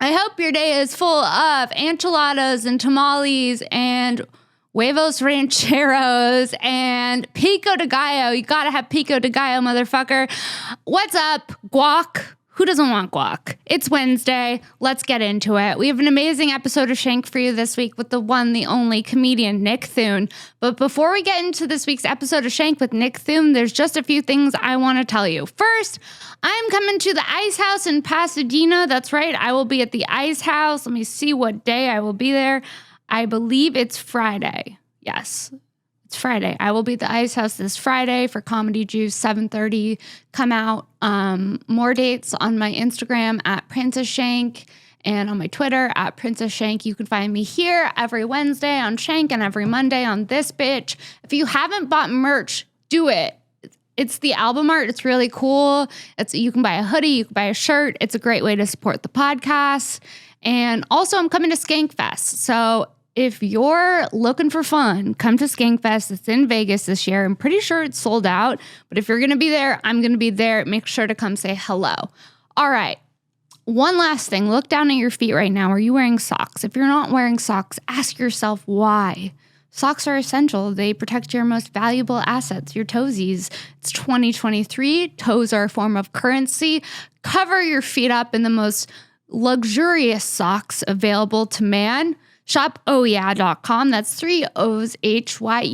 I hope your day is full of enchiladas and tamales and huevos rancheros and pico de gallo. You gotta have pico de gallo, motherfucker. What's up, guac? Who doesn't want guac? It's Wednesday. Let's get into it. We have an amazing episode of Shank for you this week with the one, the only comedian, Nick Thune. But before we get into this week's episode of Shank with Nick Thune, there's just a few things I want to tell you. First, I'm coming to the Ice House in Pasadena. That's right. I will be at the Ice House. Let me see what day I will be there. I believe it's Friday. Yes, it's Friday. I will be at the Ice House this Friday for Comedy Juice, 7:30. Come out. More dates on my Instagram at Princess Shank and on my Twitter at Princess Shank. You can find me here every Wednesday on Shank and every Monday on This Bitch. If you haven't bought merch, do it. It's the album art. It's really cool. You can buy a hoodie. You can buy a shirt. It's a great way to support the podcast. And also, I'm coming to Skankfest. So if you're looking for fun, come to Skankfest. It's in Vegas this year. I'm pretty sure it's sold out. But if you're going to be there, I'm going to be there. Make sure to come say hello. All right. One last thing. Look down at your feet right now. Are you wearing socks? If you're not wearing socks, ask yourself why. Socks are essential. They protect your most valuable assets, your toesies. It's 2023. Toes are a form of currency. Cover your feet up in the most luxurious socks available to man. Shop ohyeah.com. That's 3 O's HYEAH.com.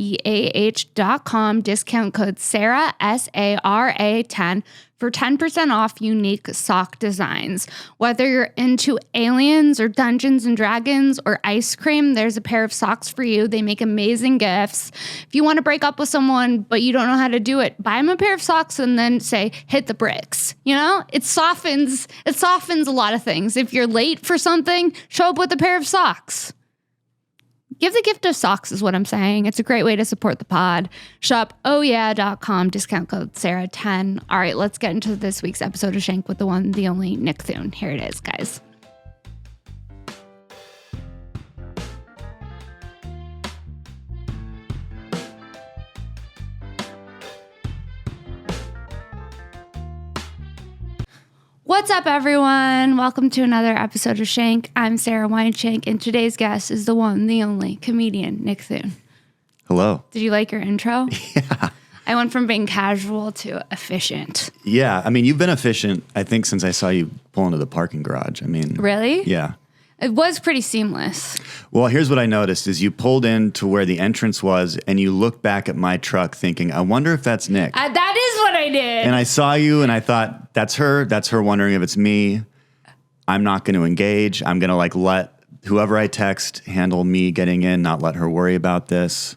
Discount code Sara, SARA 10 for 10% off unique sock designs. Whether you're into aliens or Dungeons and Dragons or ice cream, there's a pair of socks for you. They make amazing gifts. If you want to break up with someone but you don't know how to do it, buy them a pair of socks and then say, hit the bricks. You know, it softens a lot of things. If you're late for something, show up with a pair of socks. Give the gift of socks is what I'm saying. It's a great way to support the pod. Shop ohyeah.com, discount code Sara 10. All right, let's get into this week's episode of Shank with the one, the only Nick Thune. Here it is, guys. What's up, everyone? Welcome to another episode of Shank. I'm Sara Weinshenk, and today's guest is the one, the only comedian, Nick Thune. Hello. Did you like your intro? Yeah. I went from being casual to efficient. Yeah. I mean, you've been efficient, I think, since I saw you pull into the parking garage. I mean... Really? Yeah. It was pretty seamless. Well, here's what I noticed is you pulled in to where the entrance was and you looked back at my truck thinking, I wonder if that's Nick. That is what I did. And I saw you and I thought, that's her. That's her wondering if it's me. I'm not going to engage. I'm going to let whoever I text handle me getting in, not let her worry about this.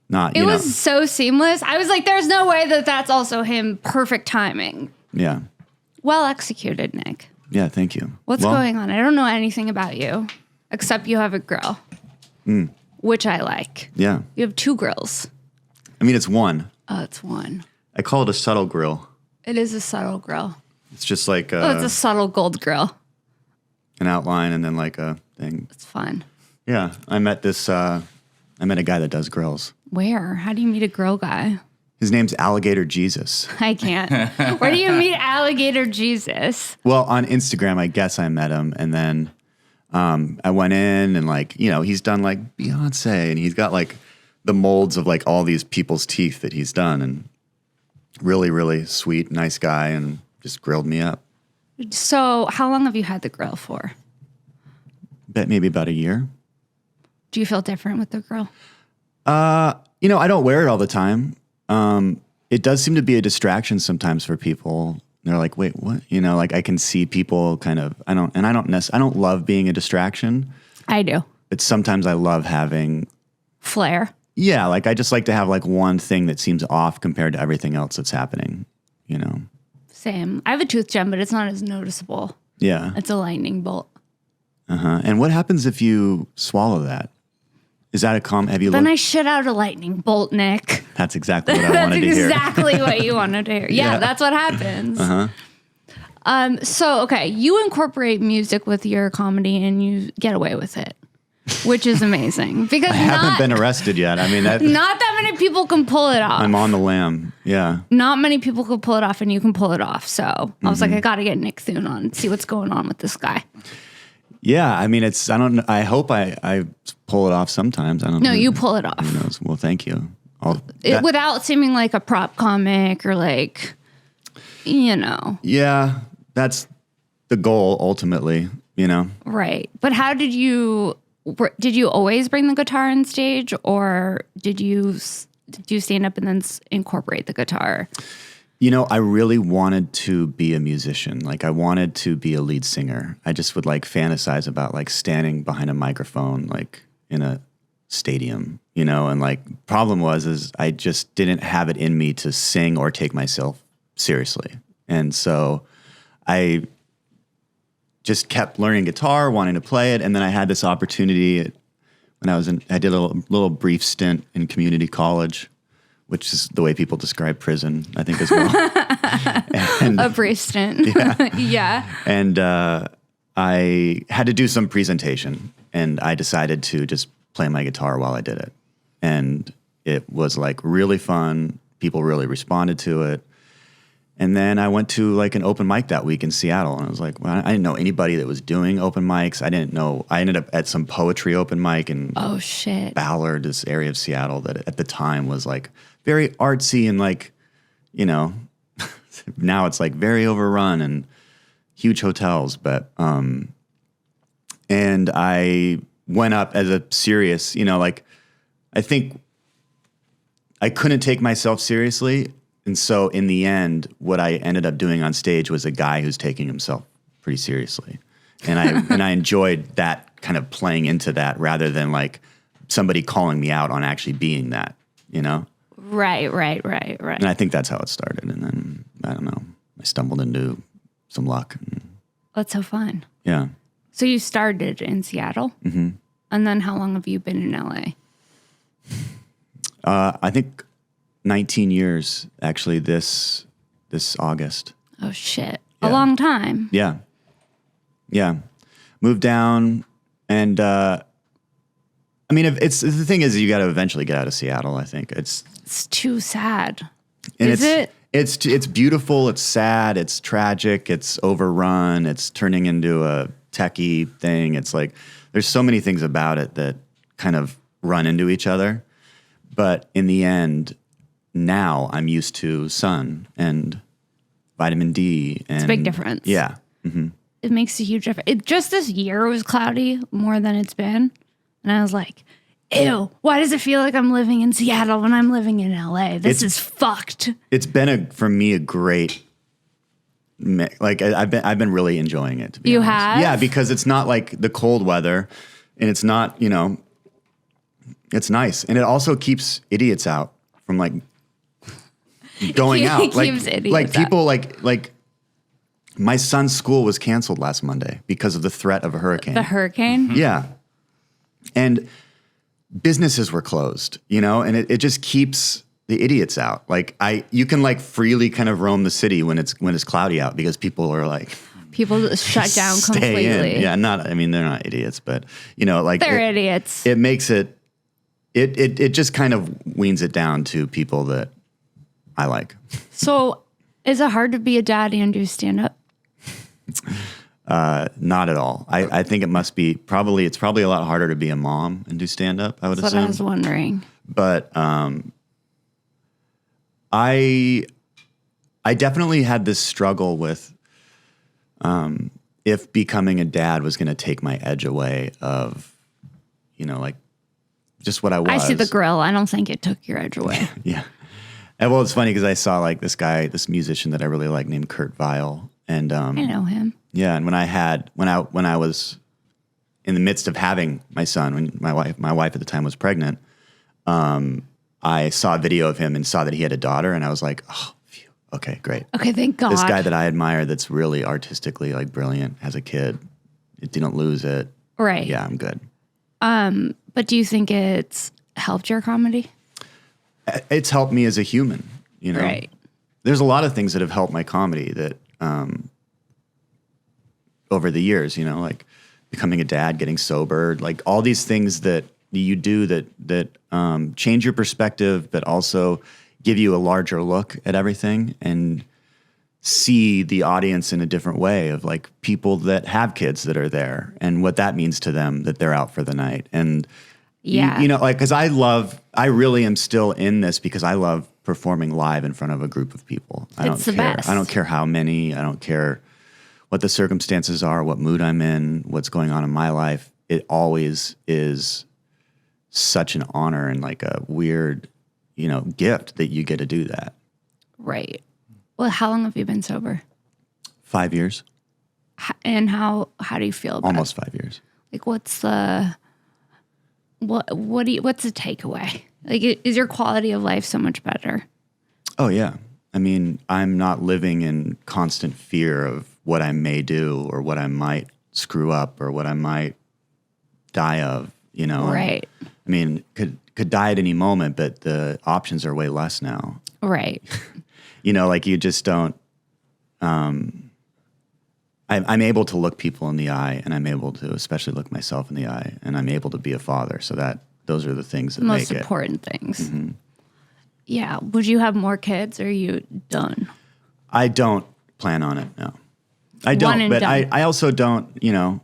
It was so seamless. I was like, there's no way that that's also him. Perfect timing. Yeah. Well executed, Nick. Yeah, thank you. What's going on? I don't know anything about you, except you have a grill, which I like. Yeah. You have 2 grills. I mean, it's one. Oh, it's one. I call it a subtle grill. It is a subtle grill. It's just like it's a subtle gold grill. An outline and then like a thing. It's fun. Yeah. I met a guy that does grills. Where? How do you meet a grill guy? His name's Alligator Jesus. I can't. Where do you meet Alligator Jesus? Well, on Instagram, I guess I met him. And then I went in and he's done like Beyonce and he's got like the molds of like all these people's teeth that he's done. And really, really sweet, nice guy and just grilled me up. So how long have you had the grill for? Bet maybe about a year. Do you feel different with the grill? I don't wear it all the time. It does seem to be a distraction sometimes for people. They're like, wait, what? I can see people kind of, I don't love being a distraction. I do. But sometimes I love having flair. Yeah. I just like to have one thing that seems off compared to everything else that's happening, Same. I have a tooth gem, but it's not as noticeable. Yeah. It's a lightning bolt. And what happens if you swallow that? Is that a have you Then I shit out a lightning bolt, Nick. That's exactly what I wanted to hear. That's exactly what you wanted to hear. Yeah, that's what happens. So, okay, you incorporate music with your comedy and you get away with it, which is amazing. Because I haven't been arrested yet. I mean, not that many people can pull it off. I'm on the lam. Yeah. Not many people can pull it off, and you can pull it off. So I was like, I got to get Nick Thune on and see what's going on with this guy. Yeah, I mean, I don't know. I hope I pull it off sometimes. I don't know. No, you pull it off. Who knows? Well, thank you. Without seeming like a prop comic or like, Yeah, that's the goal ultimately, Right. But how did you always bring the guitar on stage, or did you stand up and then incorporate the guitar? I really wanted to be a musician. Like I wanted to be a lead singer. I just would like fantasize about like standing behind a microphone, like in a stadium, and like problem is I just didn't have it in me to sing or take myself seriously. And so I just kept learning guitar, wanting to play it. And then I had this opportunity when I did a little brief stint in community college, which is the way people describe prison, I think, as well. And, a brief stint. Yeah. Yeah. And I had to do some presentation, and I decided to just play my guitar while I did it. And it was like really fun. People really responded to it. And then I went to like an open mic that week in Seattle, and I was like, well, I didn't know anybody that was doing open mics. I ended up at some poetry open mic in Ballard, this area of Seattle that at the time was like very artsy and like, now it's like very overrun and huge hotels. But, and I went up as a serious, like, I think I couldn't take myself seriously. And so in the end, what I ended up doing on stage was a guy who's taking himself pretty seriously. And I enjoyed that kind of playing into that rather than like somebody calling me out on actually being that, Right. And I think that's how it started. And then, I don't know, I stumbled into some luck. That's so fun. Yeah. So you started in Seattle? Mm-hmm. And then how long have you been in LA? I think 19 years, actually, this August. Oh, shit. Yeah. A long time. Yeah. Yeah. Moved down, and the thing is, you got to eventually get out of Seattle, I think. It's too sad. And is it? It's beautiful, it's sad, it's tragic, it's overrun, it's turning into a techie thing. It's like, there's so many things about it that kind of run into each other. But in the end, now I'm used to sun and vitamin D. And, it's a big difference. Yeah. Mm-hmm. It makes a huge difference. Just this year was cloudy more than it's been. And I was like, ew, why does it feel like I'm living in Seattle when I'm living in LA? This is fucked. It's been for me a great, like I've been really enjoying it, to be honest. have? Yeah, because it's not like the cold weather, and it's not, it's nice. And it also keeps idiots out from like going out. It keeps idiots like people out. like my son's school was canceled last Monday because of the threat of a hurricane. The hurricane? Yeah. And businesses were closed, and it just keeps the idiots out. Like you can like freely kind of roam the city when it's cloudy out because people are like, people shut down completely. In. Yeah, they're not idiots, but like they're idiots. It makes it just kind of weans it down to people that I like. So is it hard to be a dad and do stand up? Not at all. I think it must be it's probably a lot harder to be a mom and do stand up, I would assume. That's what I was wondering. But I definitely had this struggle with if becoming a dad was going to take my edge away of, like just what I was. I see the grill. I don't think it took your edge away. Yeah. And well, it's funny because I saw like this musician that I really like named Kurt Weill. And I know him. Yeah, and when I was in the midst of having my son, when my wife at the time was pregnant, I saw a video of him and saw that he had a daughter, and I was like, oh, phew, okay, great. Okay, thank God. This guy that I admire, that's really artistically like brilliant, has a kid. It didn't lose it. Right. Yeah, I'm good. But do you think it's helped your comedy? It's helped me as a human. Right. There's a lot of things that have helped my comedy that. Over the years, like becoming a dad, getting sober, like all these things that you do that change your perspective, but also give you a larger look at everything. And see the audience in a different way of like people that have kids that are there and what that means to them that they're out for the night. And, you know, like, because I really am still in this because I love performing live in front of a group of people. It's the best. I don't care how many. I don't care what the circumstances are, what mood I'm in, what's going on in my life. It always is such an honor and like a weird, you know, gift that you get to do that. Right. Well, how long have you been sober? 5 years. And how do you feel about Almost 5 years. Like, what's the takeaway? Like, is your quality of life so much better? Oh, yeah. I mean, I'm not living in constant fear of what I may do or what I might screw up or what I might die of, you know? Right. I mean, could die at any moment, but the options are way less now. Right. You know, like you just don't, I'm able to look people in the eye and I'm able to especially look myself in the eye and I'm able to be a father. So those are the things that most make it. Most important things. Mm-hmm. Yeah. Would you have more kids or are you done? I don't plan on it, no. I don't, but I also don't, you know,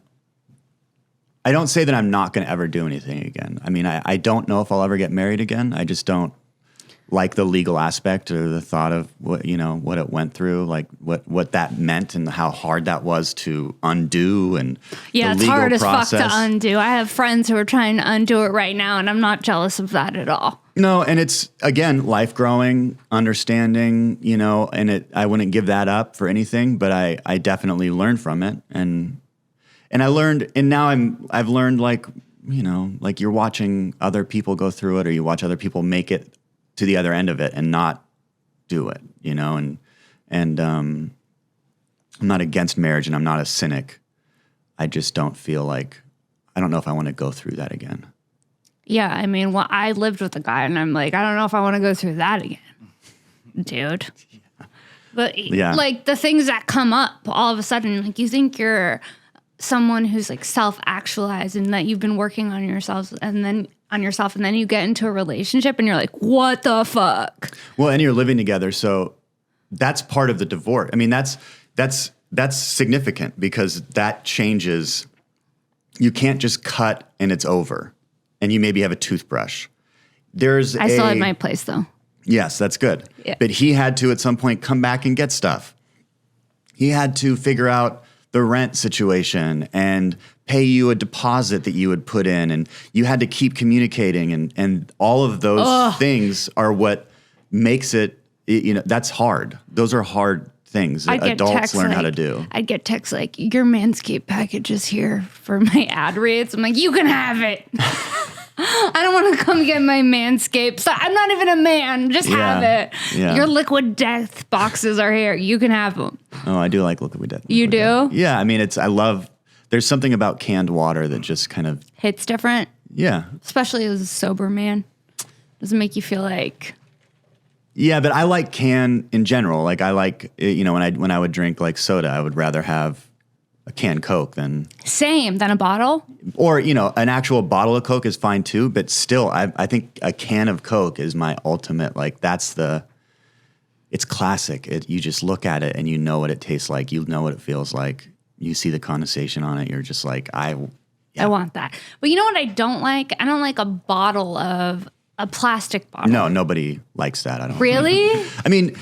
I don't say that I'm not going to ever do anything again. I mean, I don't know if I'll ever get married again. I just don't like the legal aspect or the thought of what, you know, what it went through, like what that meant and how hard that was to undo and the it's legal hard process. as fuck to undo. I have friends who are trying to undo it right now and I'm not jealous of that at all. No, and it's, again, life growing, understanding, you know, and I wouldn't give that up for anything, but I definitely learned from it. And I learned, and now I've learned, like, you know, like you're watching other people go through it or you watch other people make it to the other end of it and not do it, you know, and I'm not against marriage and I'm not a cynic. I just don't feel like, I don't know if I want to go through that again. Yeah, I mean, well, I lived with a guy and I'm like, I don't know if I want to go through that again, dude. Yeah. But like the things that come up all of a sudden, like you think you're someone who's like self-actualized and that you've been working on yourself and then you get into a relationship and you're like, what the fuck? Well, and you're living together. So that's part of the divorce. I mean, that's significant because that changes. You can't just cut and it's over and you maybe have a toothbrush. I still had my place though. Yes, that's good. Yeah. But he had to at some point come back and get stuff. He had to figure out the rent situation and pay you a deposit that you would put in, and you had to keep communicating, and all of those things are what makes it, you know, that's hard. Those are hard things that adults learn how to do. I'd get texts like, your Manscaped package is here for my ad reads. I'm like, you can have it. I don't want to come get my Manscaped. So I'm not even a man. Just have it. Yeah. Your liquid death boxes are here. You can have them. Oh, I do like liquid death. You do? Yeah. I mean, there's something about canned water that just kind of hits different. Yeah. Especially as a sober man. Does it make you feel like... Yeah, but I like can in general. Like I like, you know, when I would drink like soda, I would rather have a canned Coke than a bottle. Or, you know, an actual bottle of Coke is fine too, but still, I think a can of Coke is my ultimate, like it's classic. You just look at it and you know what it tastes like. You know what it feels like. You see the condensation on it. You're just like, I want that. But you know what I don't like? I don't like a plastic bottle. No, nobody likes that. I don't. Really? I mean,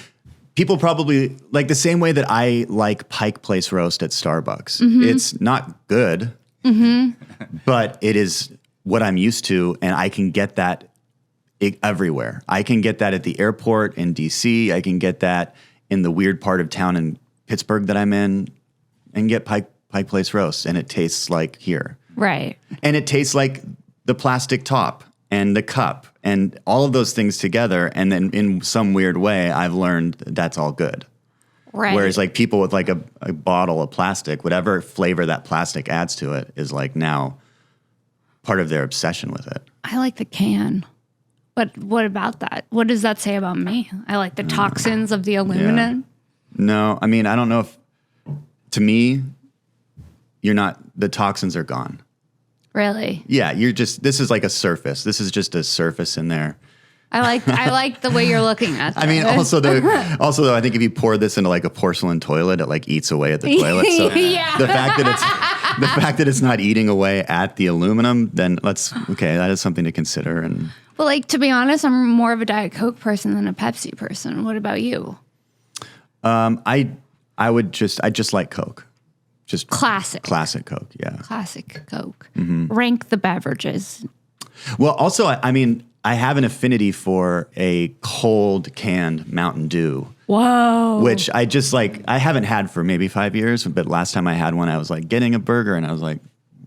people probably like the same way that I like Pike Place roast at Starbucks. Mm-hmm. It's not good, but it is what I'm used to, and I can get that everywhere. I can get that at the airport in DC. I can get that in the weird part of town in Pittsburgh that I'm in, and get Pike Place roast, and it tastes like here. Right. And it tastes like the plastic top and the cup and all of those things together. And then in some weird way, I've learned that's all good. Right. Whereas like people with like a bottle of plastic, whatever flavor that plastic adds to it is like now part of their obsession with it. I like the can. But what about that? What does that say about me? I like the toxins of the aluminum. Yeah. No, I mean, I don't know if, to me, the toxins are gone. Really? Yeah, this is like a surface. This is just a surface in there. I like the way you're looking at that. I mean, also though, I think if you pour this into like a porcelain toilet, it like eats away at the toilet. So Yeah. the fact that it's not eating away at the aluminum, then that is something to consider. And Well, like, to be honest, I'm more of a Diet Coke person than a Pepsi person. What about you? I just like Coke. Just Classic Coke, yeah. Classic Coke. Mm-hmm. Rank the beverages. Well, also, I mean, I have an affinity for a cold canned Mountain Dew. Whoa. Which I just like, I haven't had for maybe 5 years, but last time I had one, I was like getting a burger and I was like,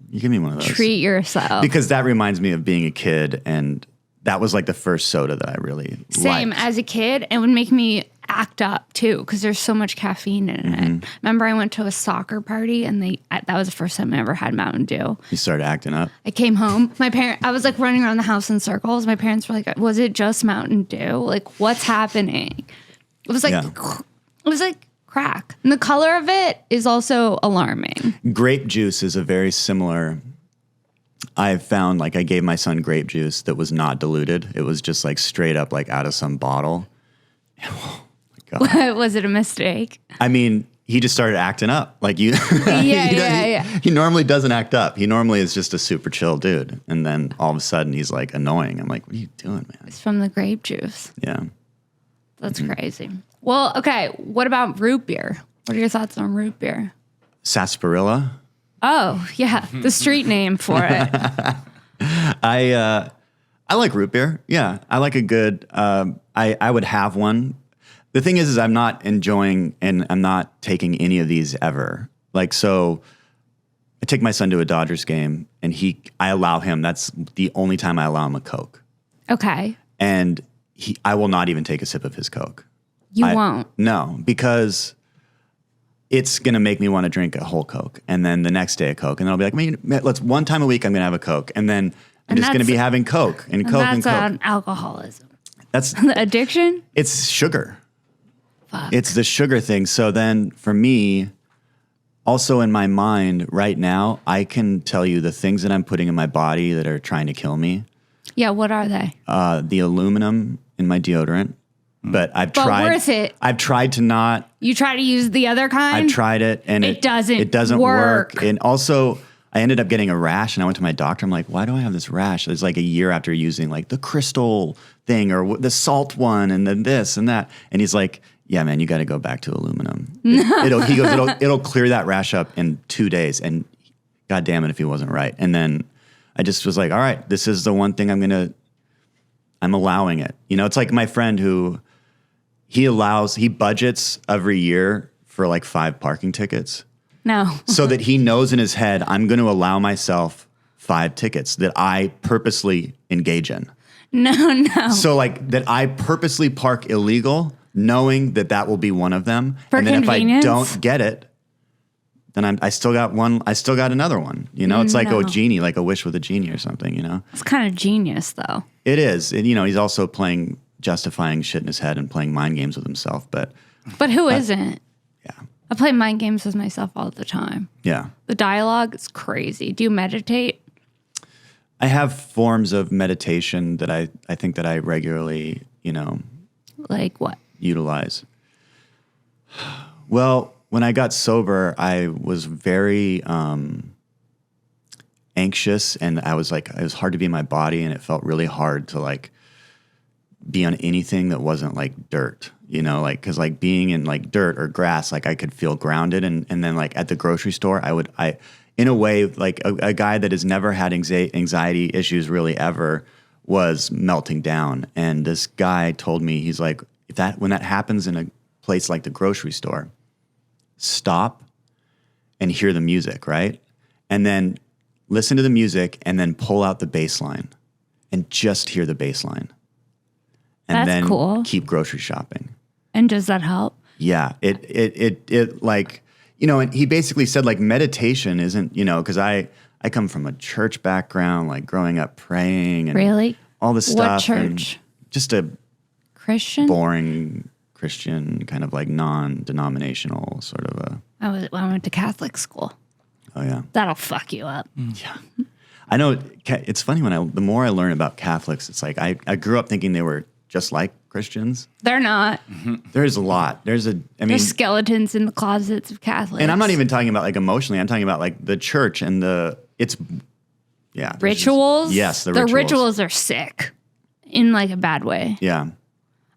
you give me one of those. Treat yourself. Because that reminds me of being a kid, and that was like the first soda that I really Same. liked. As a kid, it would make me act up too because there's so much caffeine in it. Remember, I went to a soccer party and that was the first time I ever had Mountain Dew. You started acting up. I came home. I was like running around the house in circles. My parents were like, "Was it just Mountain Dew? Like, what's happening?" It was like, It was like crack, and the color of it is also alarming. Grape juice is a very similar. I've found like I gave my son grape juice that was not diluted. It was just like straight up like out of some bottle. Oh my God. Was it a mistake? I mean, he just started acting up. Like you. Yeah. He normally doesn't act up. He normally is just a super chill dude. And then all of a sudden he's like annoying. I'm like, what are you doing, man? It's from the grape juice. Yeah. That's crazy. Well, okay. What about root beer? What are your thoughts on root beer? Sarsaparilla. Oh, yeah. The street name for it. I like root beer. Yeah. I like a good, I would have one. The thing is I'm not enjoying and I'm not taking any of these ever. Like, so I take my son to a Dodgers game and I allow him, that's the only time I allow him a Coke. Okay. And I will not even take a sip of his Coke. You won't? No, because it's going to make me want to drink a whole Coke. And then the next day a Coke. And then I'll be like, let's one time a week I'm going to have a Coke. And then I'm just going to be having Coke and Coke and Coke. That's alcoholism. That's the addiction? It's sugar. Fuck. It's the sugar thing. So then for me, also in my mind right now, I can tell you the things that I'm putting in my body that are trying to kill me. Yeah, what are they? The aluminum in my deodorant. But I've tried. Worth it. I've tried to not. You try to use the other kind? I've tried it and it doesn't work. And also I ended up getting a rash and I went to my doctor. I'm like, why do I have this rash? It's like a year after using like the crystal thing or the salt one and then this and that. And he's like, yeah, man, you got to go back to aluminum. It'll clear that rash up in 2 days. And God damn it if he wasn't right. And then I just was like, all right, this is the one thing I'm allowing it. You know, it's like my friend who he budgets every year for like 5 parking tickets. No. So that he knows in his head, I'm going to allow myself 5 tickets that I purposely engage in. No. So like that I purposely park illegal, knowing that will be one of them. For and then convenience? If I don't get it, then I still got one. I still got another one. You know, it's like a genie, like a wish with a genie or something, you know? It's kind of genius though. It is. And, you know, he's also justifying shit in his head and playing mind games with himself. But who isn't? Yeah. I play mind games with myself all the time. Yeah. The dialogue is crazy. Do you meditate? I have forms of meditation that I think that I regularly, you know. Like what? Utilize. Well, when I got sober, I was very anxious and it was hard to be in my body and it felt really hard to like be on anything that wasn't like dirt, you know, like, cause like being in like dirt or grass, like I could feel grounded. And then like at the grocery store, I in a way, like a guy that has never had anxiety issues really ever was melting down. And this guy told me, he's like, when that happens in a place like the grocery store, stop and hear the music, right? And then listen to the music and then pull out the bass line and just hear the bass line. And That's then cool. Keep grocery shopping. And does that help? Yeah. It like, you know, and he basically said like meditation isn't, you know, because I come from a church background, like growing up praying and really all this stuff. What church? Just a Christian? Boring Christian, kind of like non-denominational sort of a. I went to Catholic school. Oh yeah. That'll fuck you up. Yeah. I know. It's funny the more I learn about Catholics, it's like I grew up thinking they were just like Christians. They're not. There's a lot. There's skeletons in the closets of Catholics. And I'm not even talking about like emotionally. I'm talking about like the church and rituals. Yes, the rituals are sick in like a bad way. Yeah.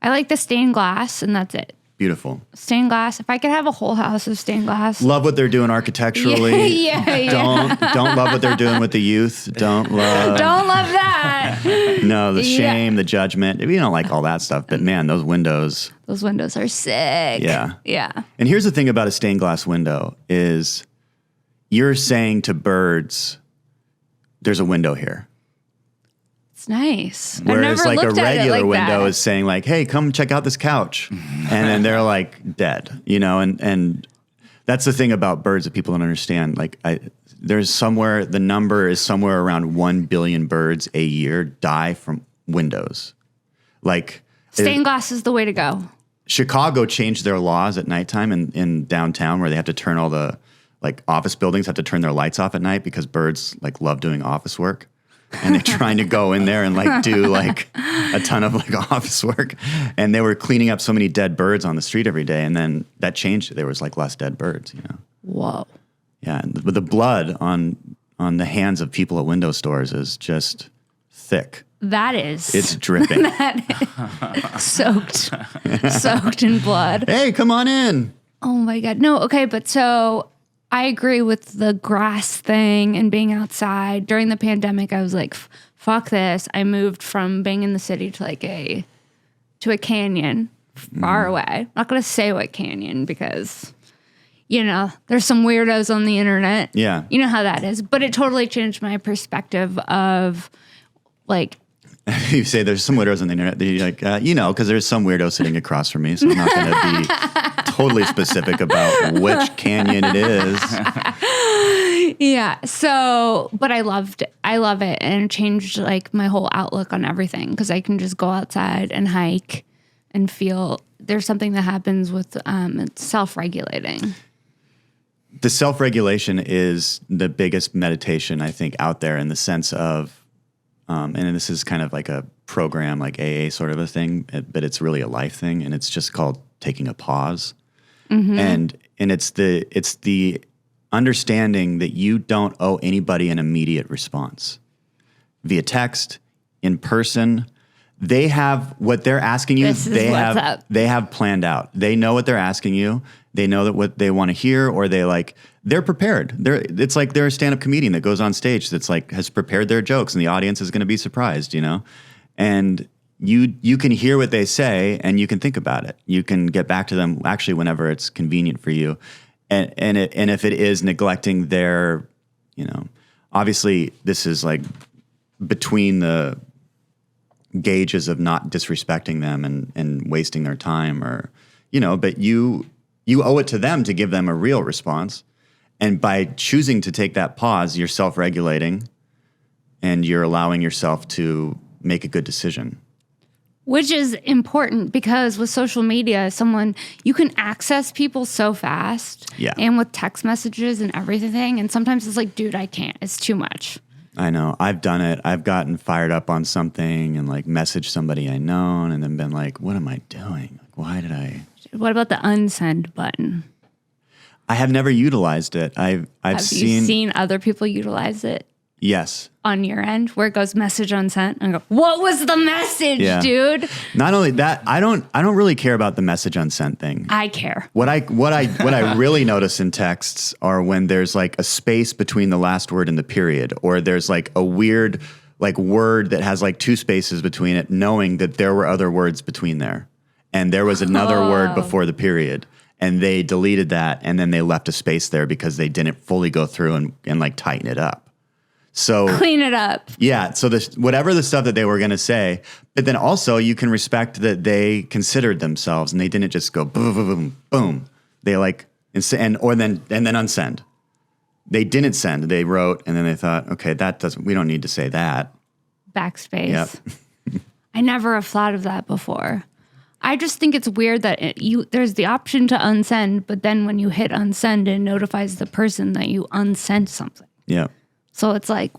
I like the stained glass, and that's it. Beautiful. Stained glass. If I could have a whole house of stained glass. Love what they're doing architecturally. Don't love what they're doing with the youth. Don't love that. No, the shame, the judgment. We don't like all that stuff, but man, those windows. Those windows are sick. Yeah. Yeah. And here's the thing about a stained glass window is you're saying to birds, there's a window here. It's nice. Whereas like a regular window is saying like, hey, come check out this couch. And then they're like dead, and that's the thing about birds that people don't understand. Like the number is somewhere around 1 billion birds a year die from windows. Like stained glass is the way to go. Chicago changed their laws at nighttime in downtown where they have to turn all the like office buildings have to turn their lights off at night because birds like love doing office work. And they're trying to go in there and like do like a ton of like office work. And they were cleaning up so many dead birds on the street every day. And then that changed. There was like less dead birds, Whoa. Yeah. And the blood on the hands of people at window stores is just thick. That is. It's dripping. That is soaked in blood. Hey, come on in. Oh my God. No. Okay. But so I agree with the grass thing and being outside. During the pandemic, I was like, fuck this. I moved from being in the city to like a canyon far away. I'm not going to say what canyon because, there's some weirdos on the internet. Yeah. You know how that is. But it totally changed my perspective of like. You say there's some weirdos on the internet. You're like, because there's some weirdo sitting across from me. So I'm not going to be totally specific about which canyon it is. Yeah. So, but I love it. And it changed like my whole outlook on everything because I can just go outside and hike and feel there's something that happens with it's self-regulating. The self-regulation is the biggest meditation, I think, out there in the sense of, and this is kind of like a program, like AA sort of a thing, but it's really a life thing. And it's just called taking a pause. Mm-hmm. And it's the understanding that you don't owe anybody an immediate response via text, in person. They have what they're asking you. They have planned out. They know what they're asking you. They know that what they want to hear, or they're prepared. It's like they're a stand-up comedian that goes on stage that's like has prepared their jokes, and the audience is going to be surprised, And you can hear what they say, and you can think about it. You can get back to them actually whenever it's convenient for you, and if it is neglecting their, obviously this is like between the gauges of not disrespecting them and wasting their time, or but you owe it to them to give them a real response. And by choosing to take that pause, you're self-regulating and you're allowing yourself to make a good decision. Which is important because with social media, you can access people so fast. Yeah. And with text messages and everything. And sometimes it's like, dude, I can't. It's too much. I know. I've done it. I've gotten fired up on something and like messaged somebody I known and then been like, what am I doing? Like, why did I? What about the unsend button? I have never utilized it. Have you seen other people utilize it? Yes. On your end, where it goes message unsent, and I go, what was the message, dude? Not only that, I don't really care about the message unsent thing. I care. What I really notice in texts are when there's like a space between the last word and the period, or there's like a weird like word that has like two spaces between it, knowing that there were other words between there, and there was another word before the period. And they deleted that, and then they left a space there because they didn't fully go through and like tighten it up. So clean it up. Yeah. So whatever the stuff that they were going to say, but then also you can respect that they considered themselves and they didn't just go boom, boom, boom, boom. They like then unsend. They didn't send. They wrote, and then they thought, okay, we don't need to say that. Backspace. Yep. I never have thought of that before. I just think it's weird that there's the option to unsend, but then when you hit unsend, it notifies the person that you unsent something. Yeah. So it's like,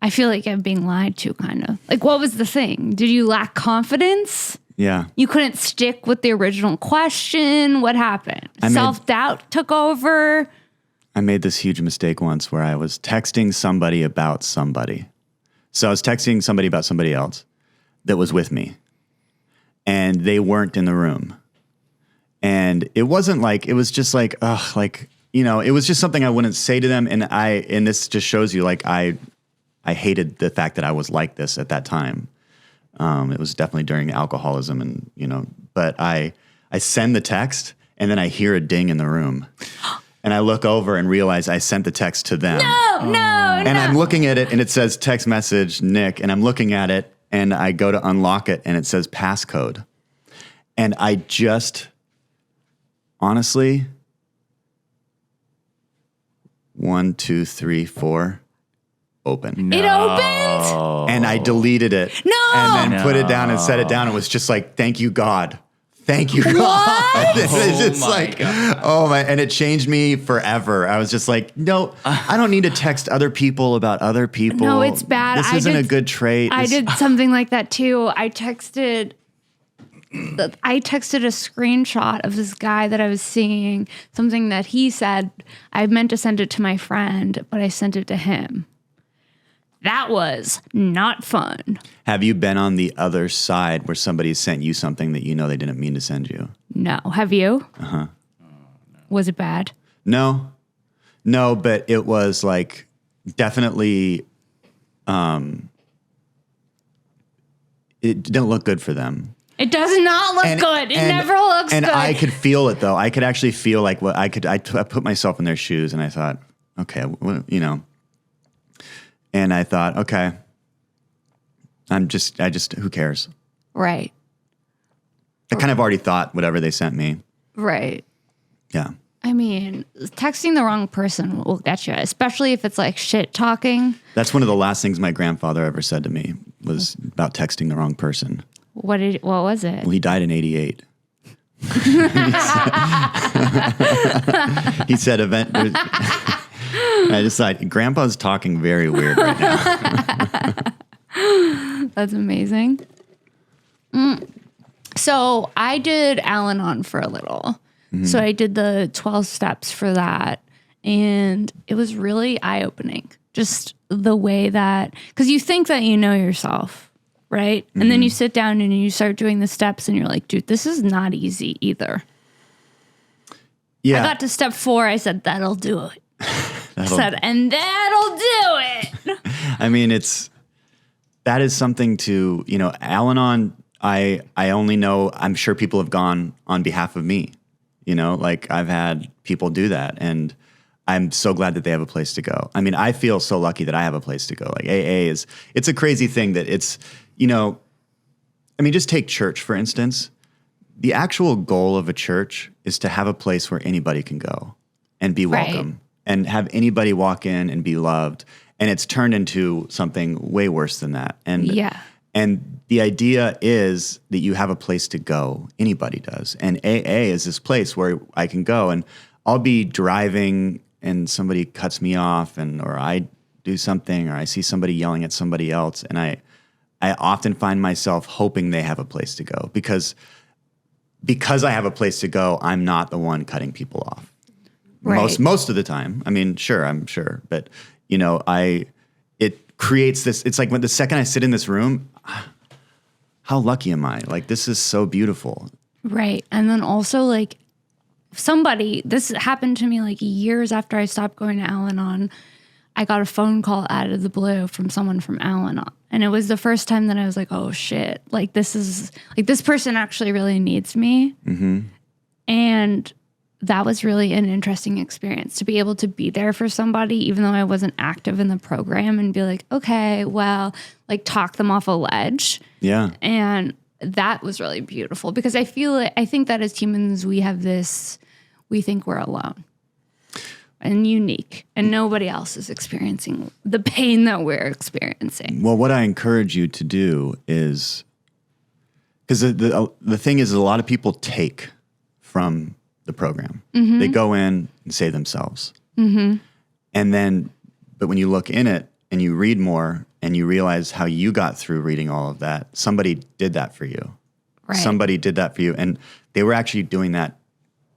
I feel like I'm being lied to, kind of. Like, what was the thing? Did you lack confidence? Yeah. You couldn't stick with the original question? What happened? Self-doubt took over? I made this huge mistake once where I was texting somebody about somebody. So I was texting somebody about somebody else that was with me, and they weren't in the room. And it wasn't like, it was just like, it was just something I wouldn't say to them. And this just shows you, like, I hated the fact that I was like this at that time. It was definitely during alcoholism and, but I send the text and then I hear a ding in the room and I look over and realize I sent the text to them. No. And I'm looking at it and it says text message, Nick, and I'm looking at it and I go to unlock it and it says passcode. And I just, honestly, 1, 2, 3, 4, open. No. It opened? And I deleted it. No. And then put it down and set it down. It was just like, thank you, God. Thank you, God. What? It's like, God. Oh my, and it changed me forever. I was just like, no, I don't need to text other people about other people. No, it's bad. This isn't a good trait. I did something like that too. I texted a screenshot of this guy that I was seeing, something that he said. I meant to send it to my friend, but I sent it to him. That was not fun. Have you been on the other side where somebody sent you something that you know they didn't mean to send you? No. Have you? Uh-huh. Was it bad? No, but it was like definitely, it didn't look good for them. It does not look good. It never looks good. And I could feel it though. I could actually feel like I put myself in their shoes and I thought, okay, and I thought, okay, who cares? Right. I kind of already thought whatever they sent me. Right. Yeah. I mean, texting the wrong person will get you, especially if it's like shit talking. That's one of the last things my grandfather ever said to me was about texting the wrong person. What was it? Well, he died in 1988. He said I just thought, Grandpa's talking very weird right now. That's amazing. So I did Al-Anon for a little. Mm-hmm. So I did the 12 steps for that. And it was really eye-opening. Just the way that, because you think that you know yourself, right? Mm-hmm. And then you sit down and you start doing the steps and you're like, dude, this is not easy either. Yeah. I got to step 4. I said, that'll do it. And that'll do it. I mean, that is something to, Al-Anon, I only know, I'm sure people have gone on behalf of me, like I've had people do that and I'm so glad that they have a place to go. I mean, I feel so lucky that I have a place to go. Like AA it's a crazy thing that it's, just take church, for instance. The actual goal of a church is to have a place where anybody can go and be welcome. Right. And have anybody walk in and be loved. And it's turned into something way worse than that. And the idea is that you have a place to go. Anybody does. And AA is this place where I can go and I'll be driving and somebody cuts me off or I do something or I see somebody yelling at somebody else. And I often find myself hoping they have a place to go because I have a place to go, I'm not the one cutting people off. Right. Most of the time. I mean, sure, I'm sure. But, it creates this, it's like when the second I sit in this room, how lucky am I? Like, this is so beautiful. Right. And then also like this happened to me like years after I stopped going to Al-Anon. I got a phone call out of the blue from someone from Al-Anon. And it was the first time that I was like, oh shit, like this person actually really needs me. Mm-hmm. And that was really an interesting experience to be able to be there for somebody, even though I wasn't active in the program and be like, okay, well, like talk them off a ledge. Yeah. And that was really beautiful because I think that as humans, we think we're alone and unique and nobody else is experiencing the pain that we're experiencing. Well, what I encourage you to do is, because the thing is a lot of people take from the program. Mm-hmm. They go in and say themselves. Mm-hmm. And then, but when you look in it and you read more and you realize how you got through reading all of that, somebody did that for you. Right. Somebody did that for you. And they were actually doing that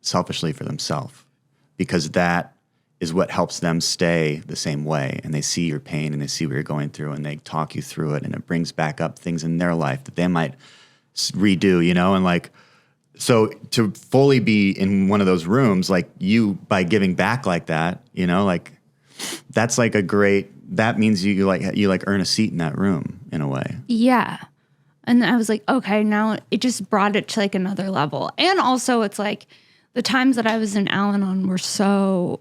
selfishly for themselves, because that is what helps them stay the same way. And they see your pain and they see what you're going through and they talk you through it, and it brings back up things in their life that they might redo, you know? And like, so to fully be in one of those rooms, like you, by giving back like that, you know, like that's like that means you earn a seat in that room in a way. Yeah. And I was like, okay, now it just brought it to like another level. And also it's like the times that I was in Al-Anon were so,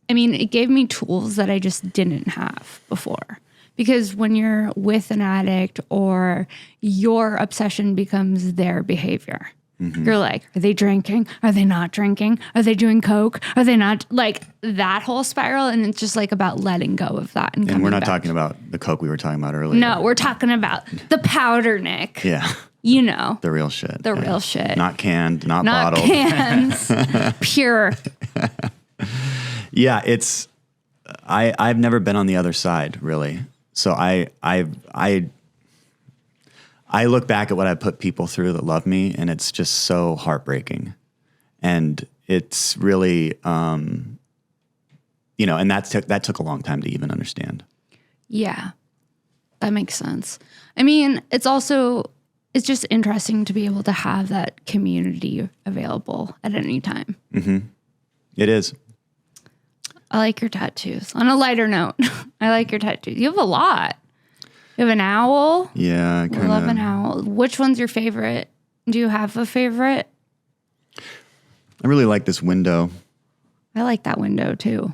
I mean, it gave me tools that I just didn't have before. Because when you're with an addict, or your obsession becomes their behavior, you're like, are they drinking? Are they not drinking? Are they doing coke? Are they not? Like that whole spiral. And it's just like about letting go of that. And we're not back. talking about the coke we were talking about earlier. No, we're talking about the powder, Nick. Yeah. You know. The real shit. The real shit. Not canned, not bottled. Cans. Pure. Yeah, I've never been on the other side, really. So I look back at what I put people through that love me, and it's just so heartbreaking. And it's really, and that took a long time to even understand. Yeah, that makes sense. I mean, it's just interesting to be able to have that community available at any time. Mm-hmm. It is. I like your tattoos. On a lighter note, I like your tattoos. You have a lot. You have an owl. Yeah, I love an owl. Which one's your favorite? Do you have a favorite? I really like this window. I like that window too.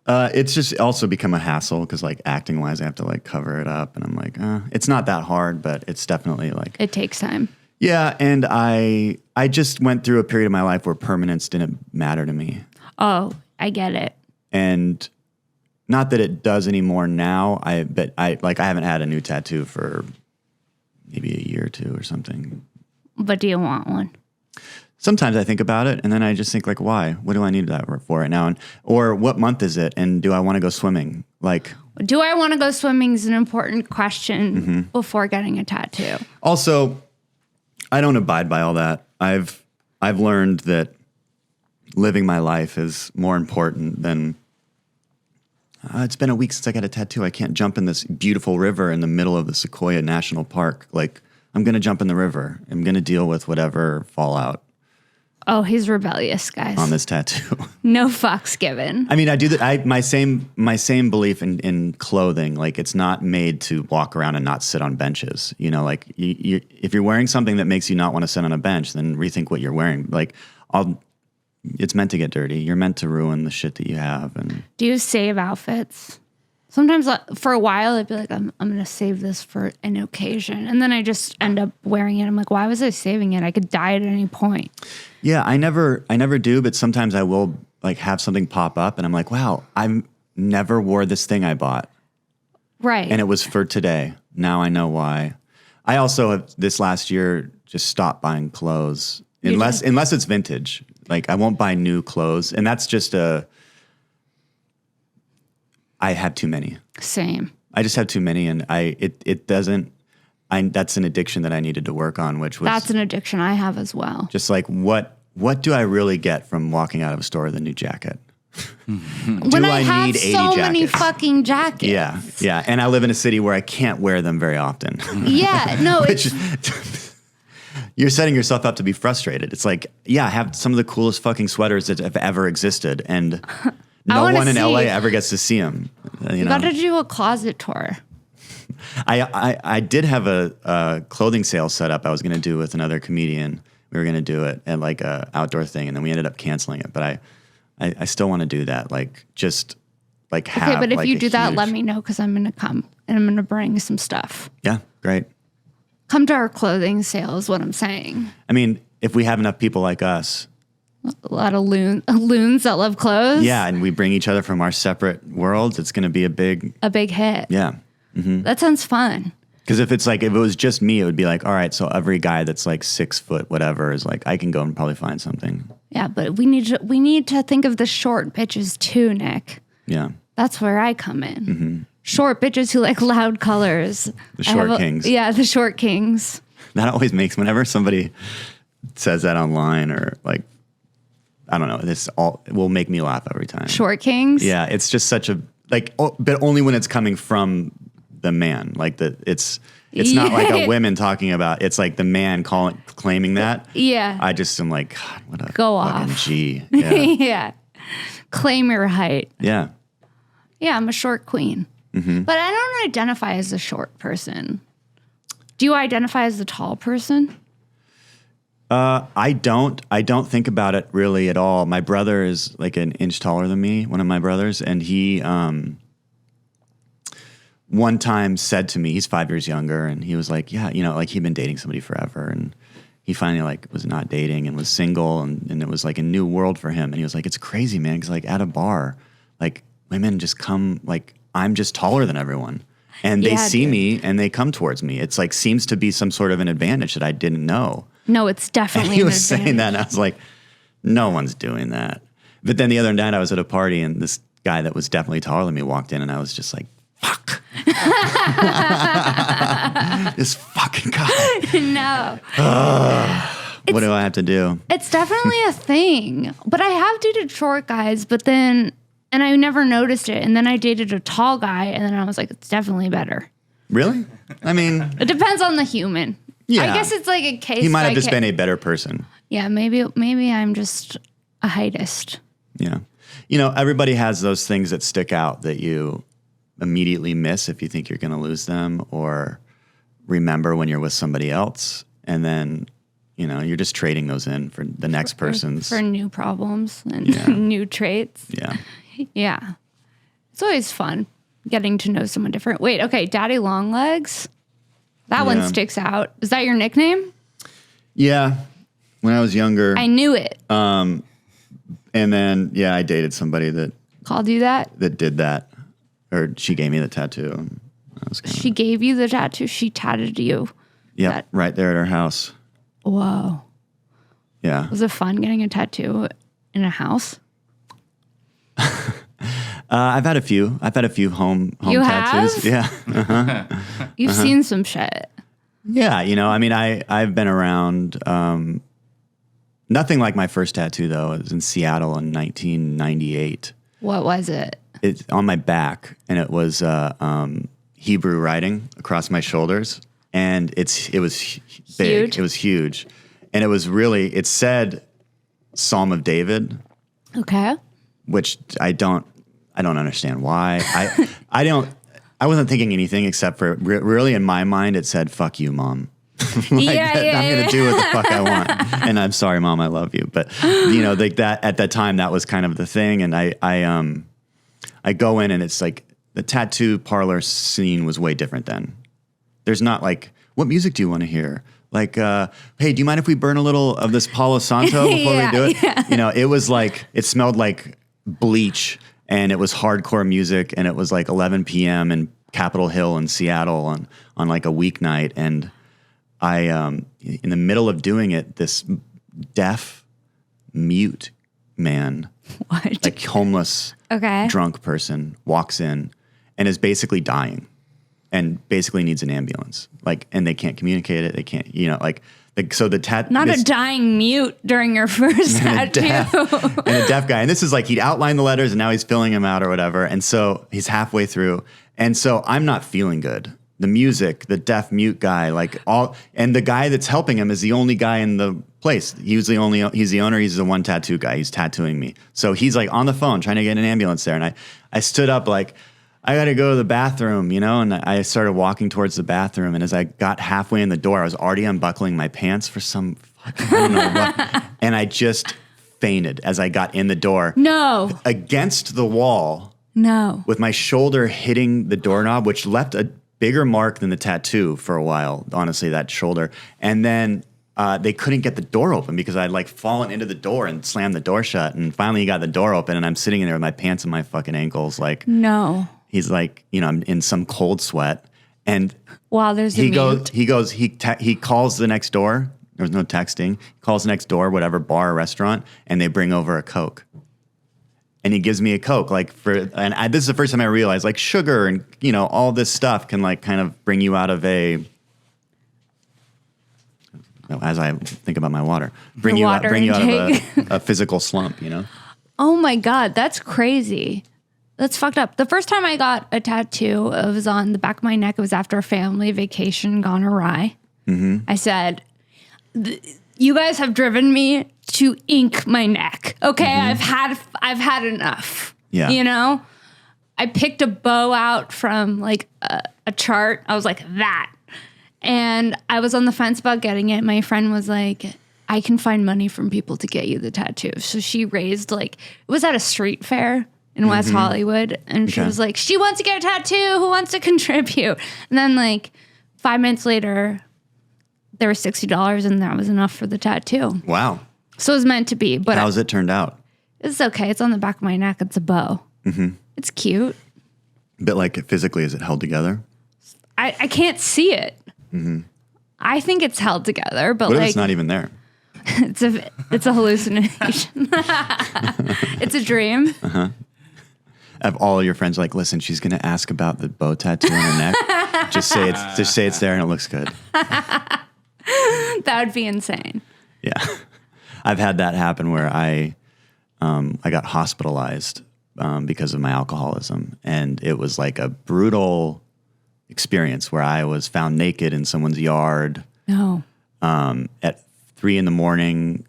It's just also become a hassle because like acting wise, I have to like cover it up, and I'm like, it's not that hard, but it's definitely like it takes time. Yeah, and I just went through a period of my life where permanence didn't matter to me. Oh, I get it. And not that it does anymore now. But I haven't had a new tattoo for maybe a year or two or something. But do you want one? Sometimes I think about it, and then I just think like, why? What do I need that for right now? Or what month is it? And do I want to go swimming? Like, do I want to go swimming is an important question before getting a tattoo. Also, I don't abide by all that. I've learned that living my life is more important than. It's been a week since I got a tattoo. I can't jump in this beautiful river in the middle of the Sequoia National Park. Like, I'm going to jump in the river. I'm going to deal with whatever fallout. Oh, he's rebellious, guys. On this tattoo. No fucks given. I mean, I do that. My same belief in clothing. Like, it's not made to walk around and not sit on benches. You know, like if you're wearing something that makes you not want to sit on a bench, then rethink what you're wearing. Like, it's meant to get dirty. You're meant to ruin the shit that you have. And do you save outfits? Sometimes for a while, I'd be like, I'm going to save this for an occasion. And then I just end up wearing it. I'm like, why was I saving it? I could die at any point. Yeah, I never do, but sometimes I will like have something pop up and I'm like, wow, I never wore this thing I bought. Right. And it was for today. Now I know why. I also have this last year just stopped buying clothes unless it's vintage. Like I won't buy new clothes. And that's just I have too many. Same. I just have too many, and that's an addiction that I needed to work on, which was... That's an addiction I have as well. Just like, what do I really get from walking out of a store with a new jacket? When I have need 80 so jackets? many fucking jackets. Yeah. And I live in a city where I can't wear them very often. Yeah, no, You're setting yourself up to be frustrated. It's like, yeah, I have some of the coolest fucking sweaters that have ever existed, and... No one in LA ever gets to see them. You know? Got to do a closet tour. I did have a clothing sale set up I was going to do with another comedian. We were going to do it at like a outdoor thing, and then we ended up canceling it. But I still want to do that. Like just like have. Okay, but if like you do that, let me know because I'm going to come and I'm going to bring some stuff. Yeah, great. Come to our clothing sale is what I'm saying. I mean, if we have enough people like us. A lot of loons that love clothes. Yeah, and we bring each other from our separate worlds. It's going to be a big hit. Yeah. Mm-hmm. That sounds fun. Because if it was just me, it would be like, all right, so every guy that's like 6 foot, whatever, is like, I can go and probably find something. Yeah, but we need to think of the short bitches too, Nick. Yeah. That's where I come in. Mm-hmm. short bitches who like loud colors. The short kings. Yeah, the short kings. That always makes, whenever somebody says that online or like, I don't know, it will make me laugh every time. Short kings? Yeah, it's just such a, like, but only when it's coming from the man. Like, it's not like a women talking about, it's like the man claiming that. Yeah. I just am like, God, what a Go fucking off. G. Yeah. Yeah. Claim your height. Yeah. Yeah, I'm a short queen. Mm-hmm. But I don't identify as a short person. Do you identify as a tall person? I don't think about it really at all. My brother is like an inch taller than me, one of my brothers, and he one time said to me, he's 5 years younger, and he was like, yeah, you know, like he'd been dating somebody forever, and he finally like was not dating and was single, and it was like a new world for him. And he was like, it's crazy, man, because like at a bar, like women just come, like I'm just taller than everyone. And they see me and they come towards me. It's like seems to be some sort of an advantage that I didn't know. No, it's definitely and he was saying that, and I was like, no one's doing that. But then the other night I was at a party, and this guy that was definitely taller than me walked in, and I was just like, fuck. This fucking guy. No. What do I have to do? It's definitely a thing. But I have dated short guys, and I never noticed it. And then I dated a tall guy, and then I was like, it's definitely better. Really? I mean, it depends on the human. Yeah. I guess it's like a case. He might have just been a better person. Yeah, maybe I'm just a heightist. Yeah. You know, everybody has those things that stick out that you immediately miss if you think you're going to lose them, or remember when you're with somebody else. And then, you know, you're just trading those in for the next person's. For new problems and new traits. Yeah. Yeah. It's always fun getting to know someone different. Wait, okay, Daddy Longlegs? That one sticks out. Is that your nickname? Yeah. When I was younger. I knew it. And then, yeah, I dated somebody that called you that? That did that. Or she gave me the tattoo. She gave you the tattoo? She tatted you? Yeah, right there at her house. Whoa. Yeah. Was it fun getting a tattoo in a house? I've had a few. I've had a few home you tattoos. Have? Yeah. You've seen some shit. Yeah, you know, I mean, I've been around. Nothing like my first tattoo though. It was in Seattle in 1998. What was it? It's on my back, and it was Hebrew writing across my shoulders, and it was big. Huge? It was huge, and it said Psalm of David. Okay. Which I don't understand why. I wasn't thinking anything except for really in my mind it said "fuck you, mom." I'm gonna do what the fuck I want, and I'm sorry, mom, I love you. But you know, like that at that time, that was kind of the thing. And I go in, and it's like the tattoo parlor scene was way different then. There's not like, what music do you want to hear? Like, hey, do you mind if we burn a little of this Palo Santo before we do it? Yeah. You know, it was like, it smelled like bleach, and it was hardcore music, and it was like 11 p.m. in Capitol Hill in Seattle on like a weeknight. And I, in the middle of doing it, this deaf, mute man, like homeless, drunk person walks in and is basically dying and basically needs an ambulance. Like, and they can't communicate it. They can't, you know, so the Not a dying mute during your first tattoo. And a deaf guy. And this is like, he'd outlined the letters and now he's filling them out or whatever. And so he's halfway through. And so I'm not feeling good. The music, the deaf mute guy, and the guy that's helping him is the only guy in the place. He's the owner. He's the one tattoo guy. He's tattooing me. So he's like on the phone trying to get an ambulance there. And I stood up like, I got to go to the bathroom, you know, and I started walking towards the bathroom. And as I got halfway in the door, I was already unbuckling my pants for some fucking, I don't know what. And I just fainted as I got in the door. No. Against the wall. No. With my shoulder hitting the doorknob, which left a bigger mark than the tattoo for a while, honestly, that shoulder. And then they couldn't get the door open because I'd like fallen into the door and slammed the door shut. And finally he got the door open, and I'm sitting in there with my pants in my fucking ankles. Like, no. He's like, you know, I'm in some cold sweat. And wow, he calls the next door. There was no texting. He calls the next door, whatever bar or restaurant, and they bring over a Coke. and he gives me a Coke, this is the first time I realized like sugar and, all this stuff can like kind of bring you out of as I think about my water, bring you out of a physical slump, Oh my God, that's crazy. That's fucked up. The first time I got a tattoo, it was on the back of my neck. It was after a family vacation gone awry. Mm-hmm. I said, you guys have driven me to ink my neck. Okay, I've had enough. Yeah. I picked a bow out from like a chart. I was like, that. And I was on the fence about getting it. My friend was like, I can find money from people to get you the tattoo. So she raised it was at a street fair in West Hollywood. And she was like, she wants to get a tattoo. Who wants to contribute? And then like 5 minutes later, there was $60 and that was enough for the tattoo. Wow. So it was meant to be. But how's it turned out? It's okay. It's on the back of my neck. It's a bow. Mm-hmm. It's cute. But like physically, is it held together? I can't see it. Mm-hmm. I think it's held together, but what if it's not even there? It's a hallucination. It's a dream. Uh-huh. Have all your friends like, listen, she's going to ask about the bow tattoo on her neck. Just say it's there and it looks good. That would be insane. Yeah. I've had that happen where I got hospitalized because of my alcoholism. And it was like a brutal experience where I was found naked in someone's yard. No. At 3 a.m,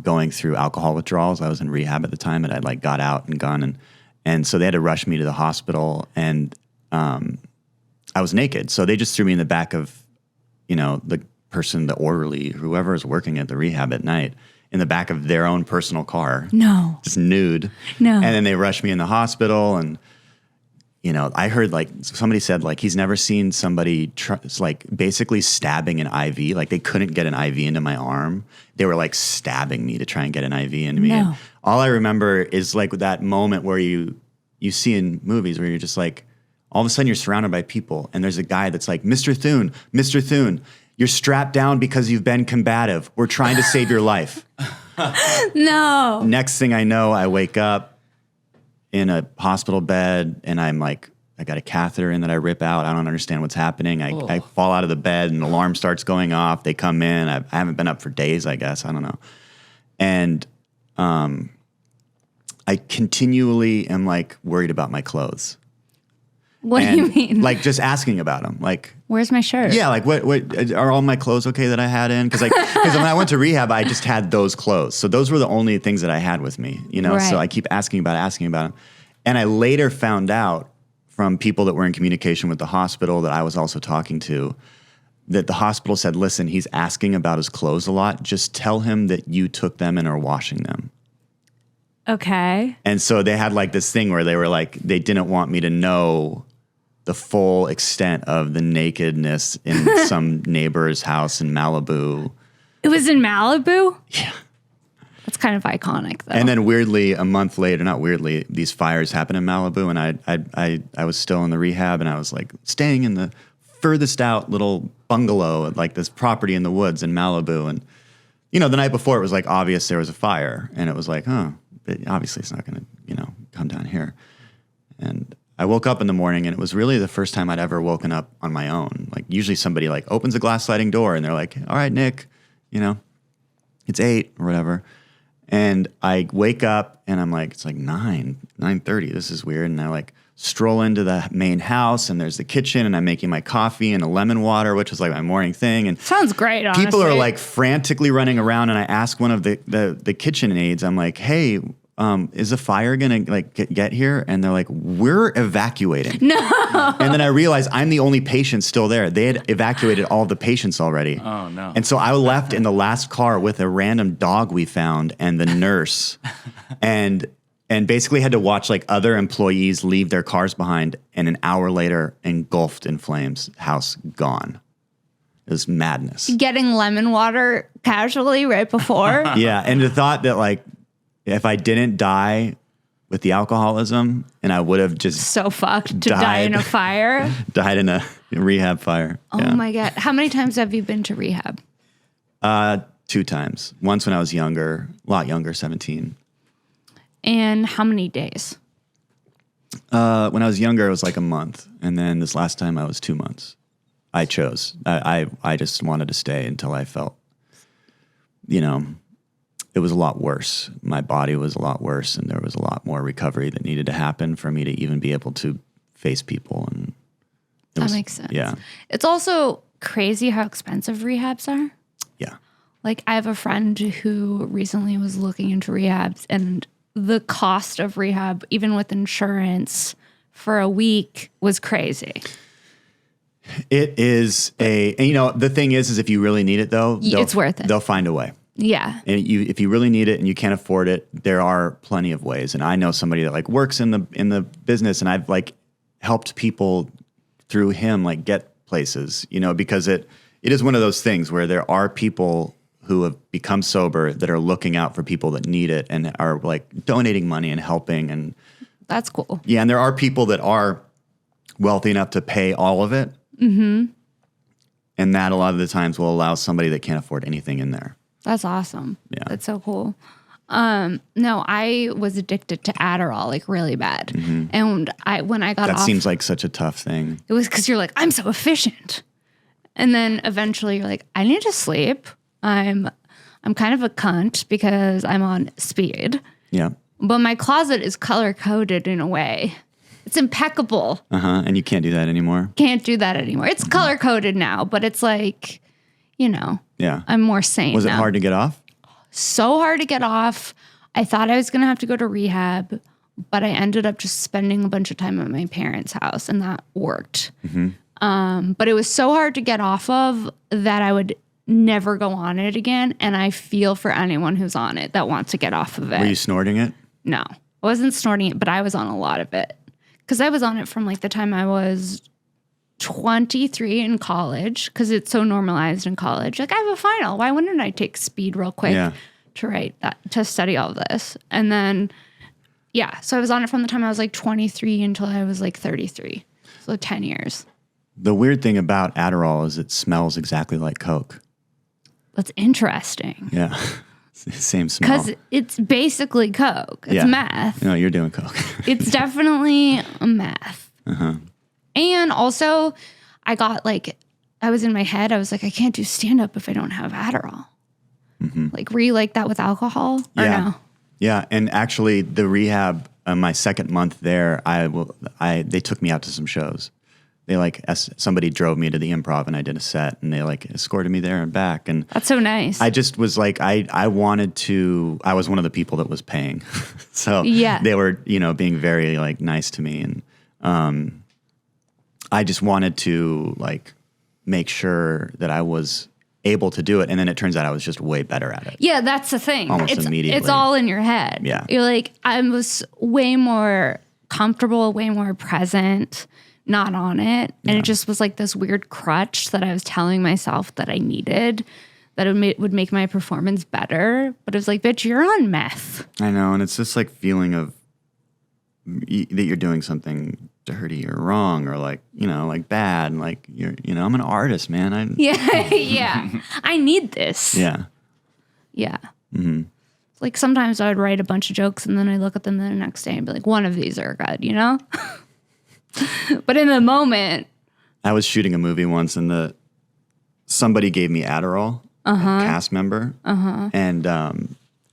going through alcohol withdrawals. I was in rehab at the time, and I'd like got out and gone, and so they had to rush me to the hospital, and I was naked. So they just threw me in the back of, the orderly, whoever is working at the rehab at night, in the back of their own personal car. No. Just nude. No. And then they rushed me in the hospital, and I heard like somebody said like he's never seen somebody like basically stabbing an IV. Like they couldn't get an IV into my arm. They were like stabbing me to try and get an IV into me. No. And all I remember is like that moment where you see in movies where you're just like, all of a sudden you're surrounded by people and there's a guy that's like, Mr. Thune, you're strapped down because you've been combative. We're trying to save your life. No. Next thing I know, I wake up in a hospital bed, and I'm like, I got a catheter in that I rip out. I don't understand what's happening. I fall out of the bed, and the alarm starts going off. They come in. I haven't been up for days, I guess. I don't know. And I continually am like worried about my clothes. What do you mean? Like just asking about them. Like, where's my shirt? Yeah, like what are all my clothes okay that I had in? Because when I went to rehab, I just had those clothes. So those were the only things that I had with me, Right. So I keep asking about them. And I later found out from people that were in communication with the hospital that I was also talking to that the hospital said, listen, he's asking about his clothes a lot. Just tell him that you took them and are washing them. Okay. And so they had like this thing where they were like, they didn't want me to know the full extent of the nakedness in some neighbor's house in Malibu. It was in Malibu? Yeah. That's kind of iconic, though. And then weirdly, a month later, not weirdly, these fires happened in Malibu, and I was still in the rehab, and I was like staying in the furthest out little bungalow at like this property in the woods in Malibu. And, the night before it was like obvious there was a fire, and it was like, obviously it's not going to, come down here. And I woke up in the morning, and it was really the first time I'd ever woken up on my own. Like usually somebody like opens a glass sliding door and they're like, all right, Nick, it's 8 or whatever. And I wake up and I'm like, it's like 9:30. This is weird. And I like stroll into the main house, and there's the kitchen, and I'm making my coffee and a lemon water, which was like my morning thing. And sounds great, honestly. People are like frantically running around, and I ask one of the kitchen aides, I'm like, hey, is a fire gonna like get here? And they're like, we're evacuating. No. And then I realized I'm the only patient still there. They had evacuated all the patients already. Oh no. And so I left in the last car with a random dog we found and the nurse, and basically had to watch like other employees leave their cars behind, and an hour later, engulfed in flames, house gone. It was madness. Getting lemon water casually right before. Yeah, and the thought that like, if I didn't die with the alcoholism, and I would have just so fucked to die in a fire. Died in a rehab fire. Oh my God. How many times have you been to rehab? 2 times. Once when I was younger, a lot younger, 17. in how many days? When I was younger, it was like a month. And then this last time I was 2 months. I chose. I just wanted to stay until I felt, it was a lot worse. My body was a lot worse, and there was a lot more recovery that needed to happen for me to even be able to face people. And that makes sense. Yeah. It's also crazy how expensive rehabs are. Yeah. Like, I have a friend who recently was looking into rehabs, and the cost of rehab, even with insurance, for a week was crazy. It is the thing is if you really need it, though, it's worth it. They'll find a way. Yeah. And if you really need it and you can't afford it, there are plenty of ways. And I know somebody that like works in the business, and I've like helped people through him like get places, because it is one of those things where there are people who have become sober that are looking out for people that need it and are like donating money and helping. And that's cool. Yeah. And there are people that are wealthy enough to pay all of it. Mm-hmm. And that a lot of the times will allow somebody that can't afford anything in there. That's awesome. Yeah. That's so cool. No, I was addicted to Adderall, like really bad. Mm-hmm. And when I got off. That seems like such a tough thing. It was because you're like, I'm so efficient. And then eventually you're like, I need to sleep. I'm kind of a cunt because I'm on speed. Yeah. But my closet is color coded in a way. It's impeccable. And you can't do that anymore? Can't do that anymore. It's color coded now, but it's like, yeah. I'm more sane. Was it now. hard to get off? So hard to get off. I thought I was going to have to go to rehab, but I ended up just spending a bunch of time at my parents' house, and that worked. Mm-hmm. But it was so hard to get off of that I would never go on it again. And I feel for anyone who's on it that wants to get off of it. Were you snorting it? No, I wasn't snorting it, but I was on a lot of it. Because I was on it from like the time I was 23 in college, because it's so normalized in college. Like, I have a final. Why wouldn't I take speed real quick to write that, to study all this? And then, so I was on it from the time I was like 23 until I was like 33. So 10 years. The weird thing about Adderall is it smells exactly like Coke. That's interesting. Yeah. Same smell. Because it's basically Coke. It's meth. No, you're doing Coke. It's definitely a meth. Uh-huh. And also, I was in my head, I was like, I can't do stand-up if I don't have Adderall. Mm-hmm. Like, were you like that with alcohol or no? Yeah, and actually the rehab, my second month there, they took me out to some shows. They somebody drove me to the Improv and I did a set, and they escorted me there and back. And that's so nice. I just was like, I wanted to, I was one of the people that was paying. So they were, being very nice to me. And I just wanted to make sure that I was able to do it. And then it turns out I was just way better at it. Yeah, that's the thing. Almost immediately. It's all in your head. Yeah. You're like, I was way more comfortable, way more present, not on it. And it just was like this weird crutch that I was telling myself that I needed, that it would make my performance better. But it was like, bitch, you're on meth. I know. And it's this feeling of that you're doing something dirty or wrong or bad. And you're, I'm an artist, man. Yeah. I need this. Yeah. Yeah. Mm-hmm. Sometimes I would write a bunch of jokes and then I look at them the next day and be like, one of these are good, But in the moment, I was shooting a movie once and somebody gave me Adderall, a cast member, and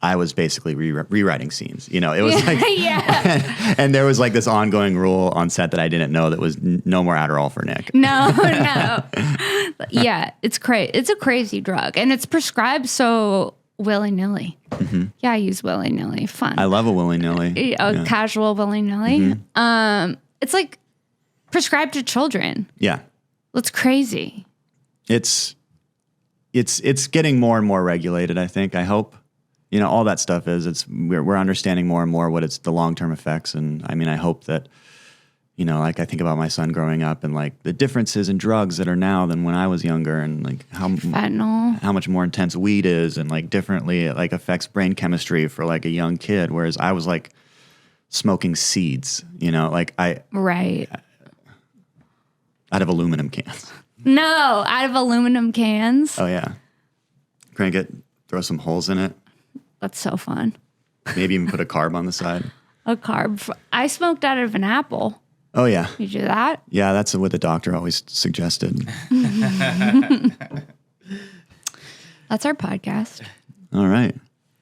I was basically rewriting scenes. It was and there was this ongoing rule on set that I didn't know that was no more Adderall for Nick. No. Yeah, it's crazy. It's a crazy drug, and it's prescribed so willy-nilly. Mm-hmm. Yeah, I use willy-nilly. Fun. I love a willy-nilly. Casual willy-nilly. Mm-hmm. It's prescribed to children. Yeah. That's crazy. It's getting more and more regulated, I think. I hope. All that stuff we're understanding more and more what the long-term effects. And I mean, I hope that, I think about my son growing up and the differences in drugs that are now than when I was younger, and fentanyl, how much more intense weed is, and differently it affects brain chemistry for a young kid. Whereas I was smoking seeds, right. Out of aluminum cans. No, out of aluminum cans. Oh yeah. Crank it, throw some holes in it. That's so fun. Maybe even put a carb on the side. A carb. I smoked out of an apple. Oh, yeah. You do that? Yeah, that's what the doctor always suggested. That's our podcast. All right.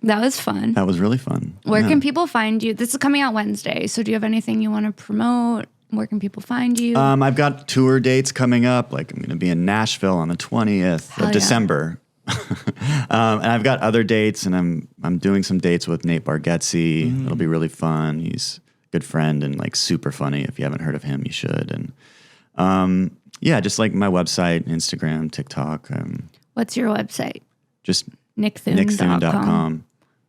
That was fun. That was really fun. Where can people find you? This is coming out Wednesday. So do you have anything you want to promote? Where can people find you? I've got tour dates coming up. Like I'm going to be in Nashville on the 20th of December. And I've got other dates, and I'm doing some dates with Nate Bargatze. It'll be really fun. He's a good friend and like super funny. If you haven't heard of him, you should. And yeah, just like my website, Instagram, TikTok. What's your website? Just nickthune.com.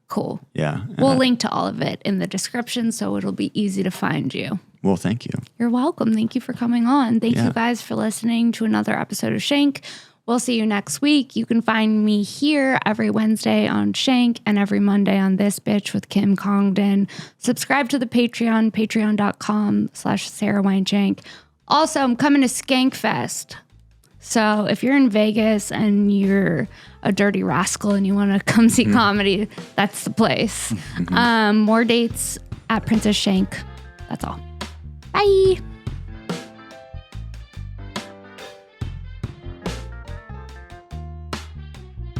Cool. Yeah. We'll link to all of it in the description, so it'll be easy to find you. Well, thank you. You're welcome. Thank you for coming on. Thank you guys for listening to another episode of Shank. We'll see you next week. You can find me here every Wednesday on Shank and every Monday on This Bitch with Kim Congdon. Subscribe to the Patreon, patreon.com/Sara Weinshenk. Also, I'm coming to Skankfest. So if you're in Vegas and you're a dirty rascal and you want to come see comedy, that's the place. More dates at Princess Shank. That's all. Bye.